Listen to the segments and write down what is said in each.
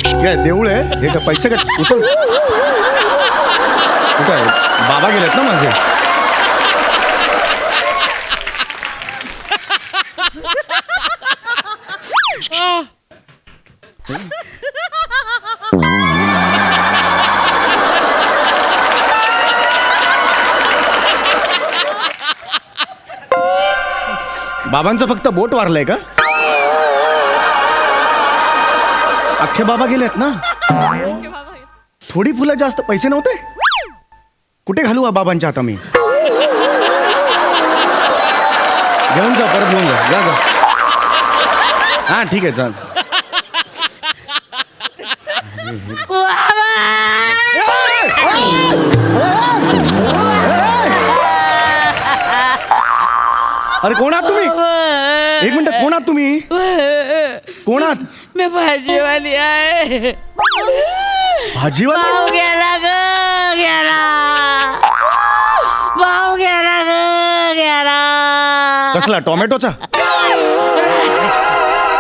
काय देऊळ आहे हे का पैसे काय उचल काय बाबा गेलेत ना माझे. बाबांचं फक्त बोट वारलंय का? अख्खे बाबा गेलेत ना. थोडी फुलं जास्त पैसे नव्हते. कुठे घालू बाबांच्या आता मी? घेऊन जा परत घेऊन जा जा. हा ठीक आहे चाल. अरे कोण आहात तुम्ही? एक मिनिट कोण आहात तुम्ही? कोण आहात? मी भाजीवाली आहे. भाजीवाली? भाऊ गेला ग गेला. भाऊ गेला ग गेला. कसला टोमॅटोचा?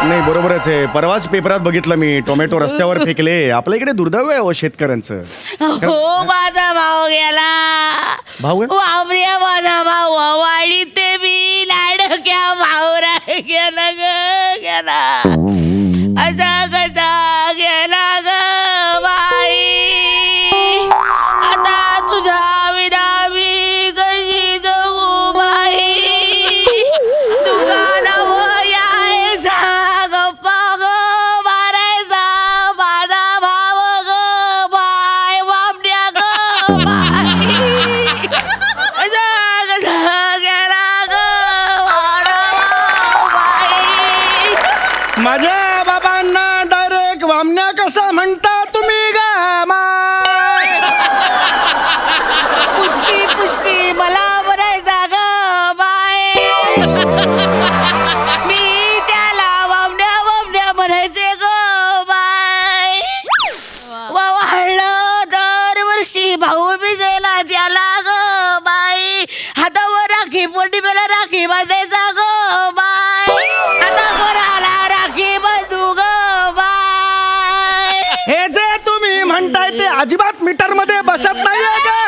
नाही बरोबरच आहे. परवाच पेपरात बघितलं मी टोमॅटो रस्त्यावर फेकले. आपल्या इकडे दुर्दैव आहे शेतकऱ्यांचं. हो माझा भाऊ गेला. भाऊ वावऱ्या माझा भाऊ वाडी ते मी लाडक्या भाऊरा गेला ग गेला. असा कसा गेला ग बाई. आता तुझ्या विना मी कशी जगू बाई. दुकानावर यायचा गप्पा ग मारायचा माझा भाव ग बाय बामड्या ग बाई. माझ्या बाबांना डायरेक्ट वामण्या कसा म्हणता तुम्ही ग माय? पुष्पी पुष्पी मला म्हणायचा ग बाय. मी त्याला वामण्या वामण्या म्हणायचे ग बाय. वाढलं दरवर्षी भाऊ बिजेला त्याला ग बाई. हातावर राखी पौर्णिमेला राखी बांधायचा ग बाय. हातावर आला राखी बांधू ग बाय. हे जे तुम्ही म्हणताय ते अजिबात मीटर मध्ये बसत नाहीये का?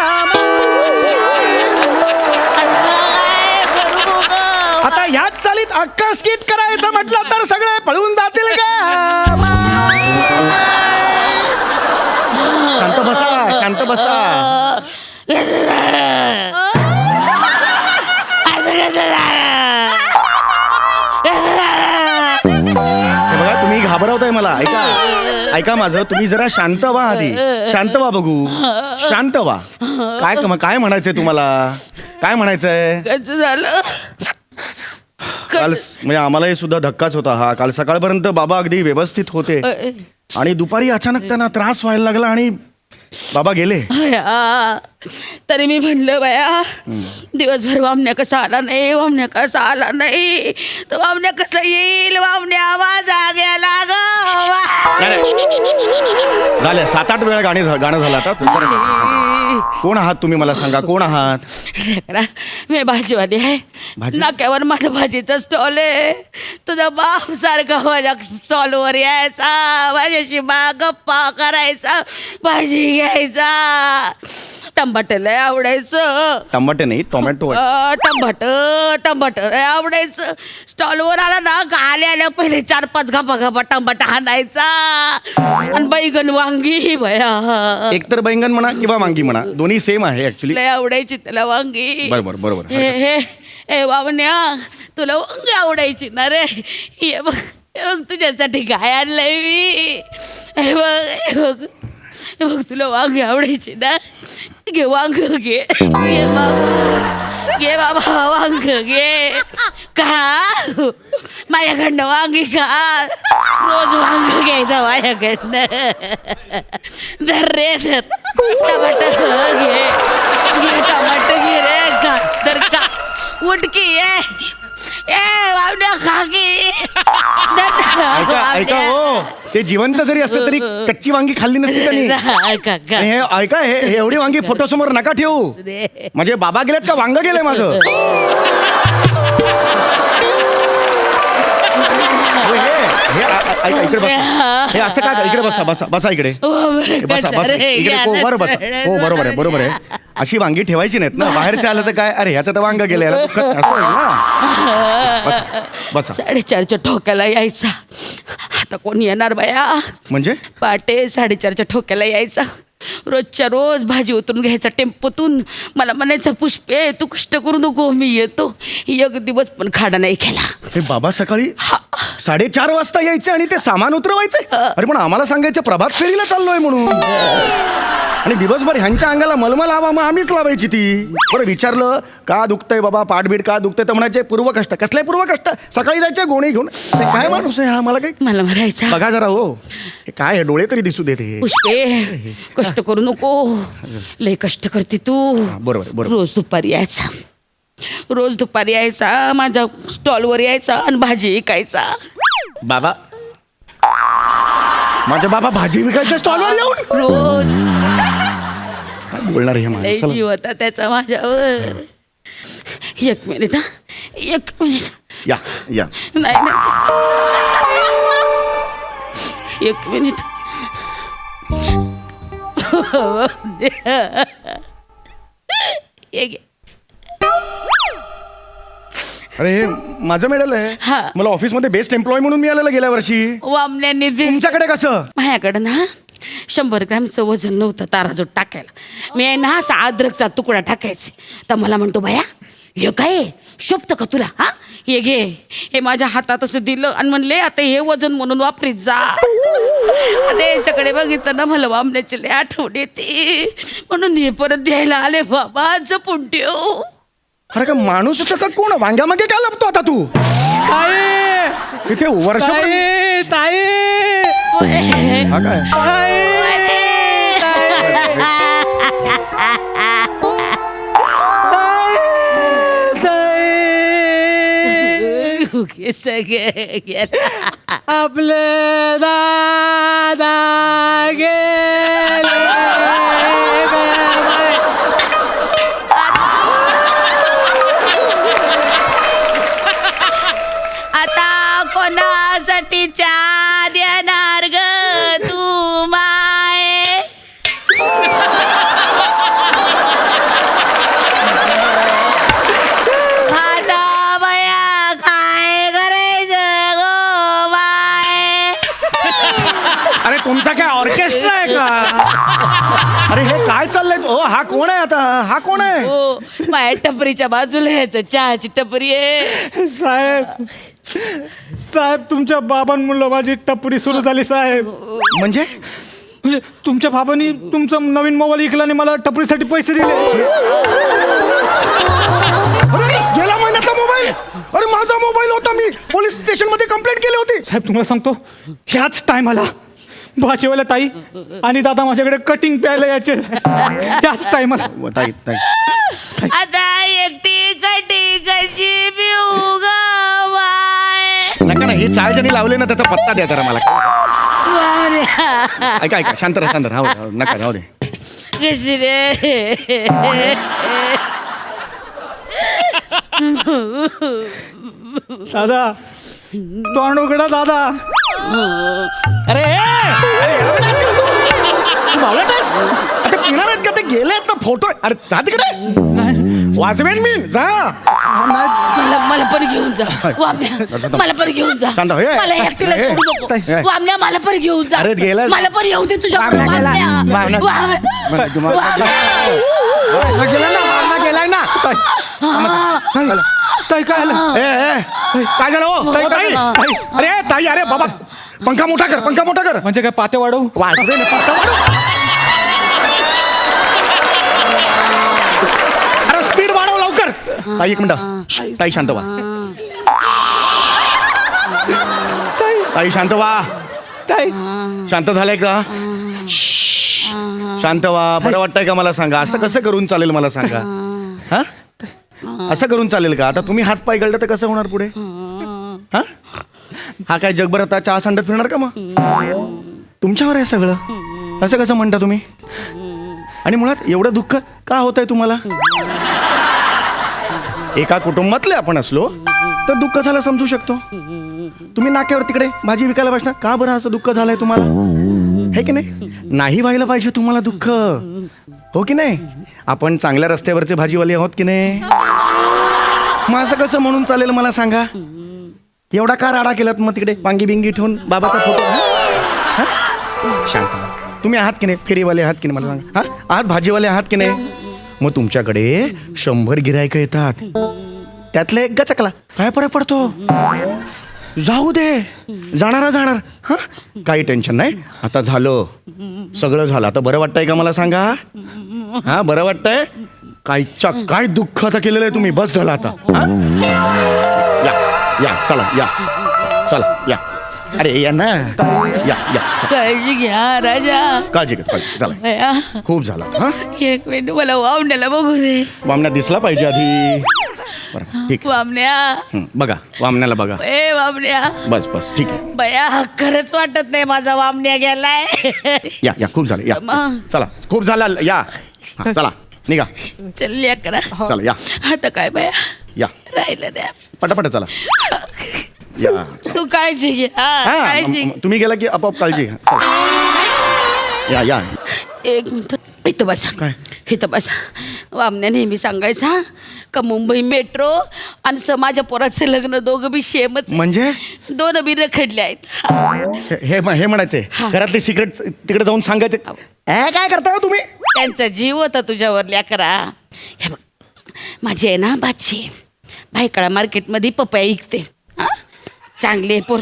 आता ह्याच चालीत अख्खा स्किट करायचं म्हटलं तर सगळे पळून जातील का? शांत बसा शांत बसा. बघा तुम्ही घाबरवताय मला. ऐका ऐका माझं. तुम्ही जरा शांत व्हा आधी. शांत व्हा बघू. शांत व्हा. काय म्हणायचंय तुम्हाला? काय म्हणायचंय? कसं झालं? काल म्हणजे आम्हालाही सुद्धा धक्काच होता हा. काल सकाळपर्यंत बाबा अगदी व्यवस्थित होते आणि दुपारी अचानक त्यांना त्रास व्हायला लागला आणि बाबा गेले. तरी मी म्हणलं बाया दिवसभर वामण्या कसा आला नाही वामण्या कसा आला नाही तर वामण्या कसा येईल. वामण्या माझा गेला ग. झाले 7-8 वेळा गाणं झालं आता. कोण आहात तुम्ही मला सांगा कोण आहात? मी भाजीवाली आहे. नाक्यावर माझा भाजीचा स्टॉल आहे. तुझा बाप सारखा माझ्या स्टॉलवर यायचा माझ्याशी गप्पा करायचा भाजी घ्यायचा. टमाटे लय आवडायचं. टमाटे नाही टोमॅटो. टमाट लय आवडायचं. स्टॉलवर आला ना आल्या पहिले 4-5 गप्पा टमाटा हाणायचा. आणि बैगन वांगी भया. एकतर बैंगन म्हणा किंवा वांगी म्हणा दोन्ही सेम आहे ऍक्च्युली. लय आवडायची त्याला वांगी. बरोबर. हे वावण्या तुला वांगी आवडायची ना रे. हे बघ तुझ्यासाठी काय आणलंय मी. हे बघ तुला वांगी आवडायची ना. घे वांग घे बाबा वांग घे. का माझ्याकडनं वांगी खा. रोज वांग घ्यायचा माझ्याकडनं. धर रे धर. टमाटर घे टमाटर घे रे. खा तर का उठकी ये वावड्या खाकी. ऐका हो ते जिवंत जरी असलं तरी कच्ची वांगी खाल्ली नसती त्यांनी. ऐका हे एवढी वांगी फोटो समोर नका ठेवू. म्हणजे बाबा गेलेत का वांग गेलंय माझं? ऐका इकडे बसा. हे असं काय इकडे बसा बसा बसा इकडे हे बसा बसा इकडे बरं बसा. हो बरोबर आहे अशी वांगी ठेवायची नाहीत ना. बाहेरचे आलं तर काय अरे ह्याचं तर वांग गेलं याला दुःख असं होईल ना. बसा 4:30च्या ठोक्याला यायचा. आता कोण येणार बाया? म्हणजे पहाटे 4:30च्या ठोक्याला यायचा. रोजच्या रोज भाजी उतरून घ्यायचा टेम्पोतून. मला म्हणायचं पुष्पे तू कष्ट करू नको मी येतो. एक दिवस पण खाडा नाही केला. हे बाबा सकाळी 4:30 वाजता यायचे आणि ते सामान उतरवायचे. अरे पण आम्हाला सांगायचं प्रभात फेरीला चाललोय म्हणून. आणि दिवसभर ह्यांच्या अंगाला मलमल हवा मग आम्हीच लावायची ती. बरं विचारलं का दुखतंय बाबा पाठबीट का दुखतंय तर म्हणायचे पूर्व कष्ट. कसले पूर्व कष्ट? सकाळी जायचे गोणी घेऊन. ते काय माणूस आहे हा? मला काही मला म्हणायचा बघा जरा हो हे काय आहे, डोळे तरी दिसू देते. पुष्पे कष्ट करू नको लय कष्ट करते तू. बरोबर रोज दुपारी यायचा माझ्या स्टॉलवर यायचा आणि भाजी विकायचा. बाबा माझे बाबा भाजी विकायच्या स्टॉलवर येऊन रोज काय बोलणार हे लय माणसाला? जीव होता त्याचा माझ्यावर. एक मिनिट या नाही एक मिनिट. एक अरे हे माझं मेडल आहे. हा. मला ऑफिसमध्ये बेस्ट एम्प्लॉय म्हणून मिळालेलं गेल्या वर्षी. वामण्याने जे तुमच्याकडे कसं? माझ्याकडं ना 100 ग्रॅमचं वजन नव्हतं ताराजोट टाकायला. मी आहे ना असा अद्रकचा तुकडा टाकायचे. तर मला म्हणतो बाया हे काय शोभतं का तुला? हा हे घे. हे माझ्या हातात असं दिलं आणि म्हणले आता हे वजन म्हणून वापरीत जा. आता यांच्याकडे बघितलं ना मला वामण्याची लय आठवण येते म्हणून हे परत द्यायला आले. बाबा जपून ठेव. अरे का माणूस होता का कोण? वांग्यामागे काय लपतो आता तू? इथे वर्ष हा काय सगळे आपले दादा गेले. आता कोणासाठी चहा देणार ग तू माय? आता बया काय करायचं गो माय? अरे तुमचा काय ऑर्केस्ट्रा आहे का? अरे हे काय चाललंय? ओ हा कोण आहे आता? हा कोण आहे? हो माझ्या टपरीच्या बाजूला यायचं चहाची टपरी आहे. साहेब तुमच्या बाबांमुळे माझी टपरी सुरू झाली साहेब. म्हणजे म्हणजे तुमच्या बाबांनी तुमचा नवीन मोबाईल विकला आणि मला टपरीसाठी पैसे दिले. अरे गेला महिन्यातला मोबाईल. अरे माझा मोबाईल होता. मी पोलीस स्टेशन मध्ये कंप्लेंट केली होती. साहेब तुम्हाला सांगतो ह्याच टायमाला भाजीवाल्या ताई आणि दादा माझ्याकडे कटिंग प्यायला यायचे. त्याच टायमाला ताई ताई आता एकटी कटी कशी पिऊ ग माय? नका ना हे चाळ ज्यांनी लावले ना त्याचा पत्ता द्या जरा मला. बावऱ्या. ऐका शांत राहा हो, नका राहू दे. कशी रे? दादा तोंड उघडा दादा. अरे आता पिणार आहेत का? ते गेले आहेत ना फोटो. अरे जा तिकडे वाजवेन मी. जा मला पण घेऊन जा वामण्या. मला पण घेऊन जा. शांत हो, ए. मला एकटीला ए. सोडू नको. ए. वामण्या मला पण घेऊन जा. अरे गेला. मला पण येऊ दे तुझ्या वामण्या गेला. वामण्या. गेलाय ना ताई काय आलं? काय झालं हो? ताई अरे ताई अरे बाबा पंखा मोठा कर. म्हणजे काय पाते वाढवू? वाजवे ना पत्ता वाढव. अरे स्पीड वाढव लवकर. ताई एक मिनिट. ताई शांत व्हा. ताई शांत व्हा. ताई शांत झालंय का? शांत व्हा. बरं वाटतंय का मला सांगा? असं कसं करून चालेल मला सांगा? हा असं करून चालेल का? आता तुम्ही हात पाय गळलं तर कसं होणार पुढे? हा काय जगभर आता चहा सांडत फिरणार का? मग तुमच्यावर आहे सगळं. असं कसं म्हणता तुम्ही? आणि मुळात एवढं दुःख का होत आहे तुम्हाला? एका कुटुंबातले आपण असलो तर दुःख झालं समजू शकतो. तुम्ही नाक्यावर तिकडे भाजी विकायला बसणार का बरं असं दुःख झालंय तुम्हाला हे की नाही व्हायला पाहिजे तुम्हाला दुःख हो की नाही आपण चांगल्या रस्त्यावरचे भाजीवाले आहोत की नाही मग असं कसं म्हणून चालेल मला सांगा एवढा का राडा केलात मग तिकडे वांगी बिंगी ठेवून बाबाचा फोटो शांत तुम्ही आहात की नाही फेरीवाले आहात की नाही मला सांगा आहात भाजीवाले आहात की नाही मग तुमच्याकडे 100 गिरायकं येतात त्यातले एक गचकला काय फरक पडतो जाऊ दे जाणार हा काही टेन्शन नाही आता झालं सगळं झालं आता बरं वाटतंय का मला सांगा हा बरं वाटतंय कायच्या काय दुःख आता केलेलं आहे तुम्ही बस झालं आता हा? या चला या अरे या ना या चला. काळजी घ्या राजा काळजी घे चला बया, खूप झाला हा एक मिनिट मला वामण्याला बघू दे वामण्या दिसला पाहिजे आधी बरं ठीक वामण्या बघा वामण्याला बघा ए वामण्या बस ठीक आहे बया खरंच वाटत नाही माझा वामण्या गेलाय या खूप झालं या मग. चला खूप झालं या हा, चला निघा चल करा चला या आता काय बया या राहिलं नाही पटापट चला या तू काळजी घे हा काळजी तुम्ही गेला की आपोआप काळजी घ्या चला. या एक मिनिट इथं बसा काय? इथं बसा वामण्या नेहमी सांगायचा का मुंबई मेट्रो आणि माझ्या पोराचं लग्न दोघं बी सेमच म्हणजे दोन बी रखडले आहेत हे म्हणायचे घरातले सिक्रेट तिकडे जाऊन सांगायचे काय करता हो तुम्ही त्यांचा जीव होता तुझ्यावर लेकरा हे बघ माझी आहे ना भाची भायखळा मार्केटमध्ये पपया विकते हां चांगली आहे पोर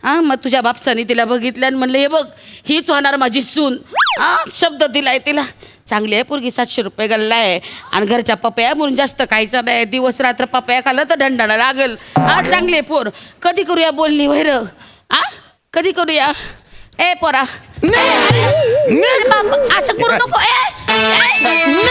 हां मग तुझ्या बापसाने तिला बघितलं आणि म्हणलं हे बघ हीच होणार माझी सून हां शब्द दिलाय तिला चांगली आहे पोरगी 700 रुपये गल्ला आहे आणि घरच्या पपया म्हणून जास्त खायचं नाही दिवस रात्र पपया खाल्लं तर ढंढाणं लागल हां चांगली आहे पोर कधी करूया बोलणी वैर हां कधी करूया ए पोरा ए, अरे बाप, असं करू नको ए